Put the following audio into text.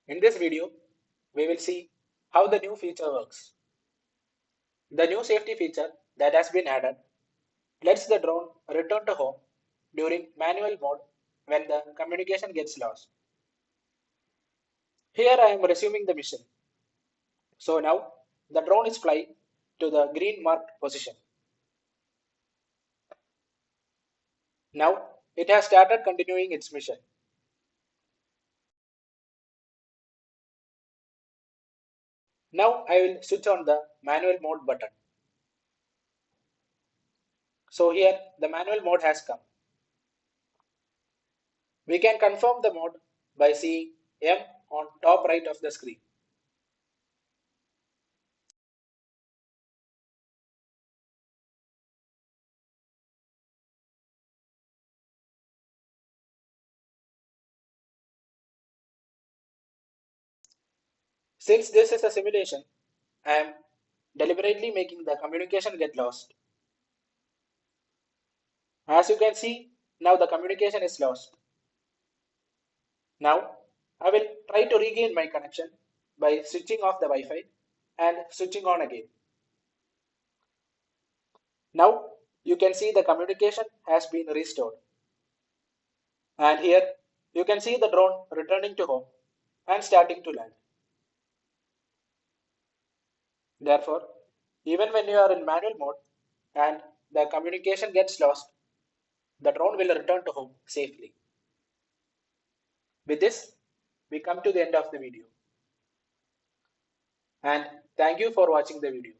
In this video, we will see how the new feature works. The new safety feature that has been added lets the drone return to home during manual mode when the communication gets lost. Here I am resuming the mission. So now the drone is flying to the green marked position. Now it has started continuing its mission. Now I will switch on the manual mode button. So here the manual mode has come. We can confirm the mode by seeing M on top right of the screen. Since this is a simulation, I am deliberately making the communication get lost. As you can see, now the communication is lost. Now, I will try to regain my connection by switching off the Wi-Fi and switching on again. Now, you can see the communication has been restored. And here, you can see the drone returning to home and starting to land. Therefore, even when you are in manual mode and the communication gets lost, the drone will return to home safely. With this, we come to the end of the video. And thank you for watching the video.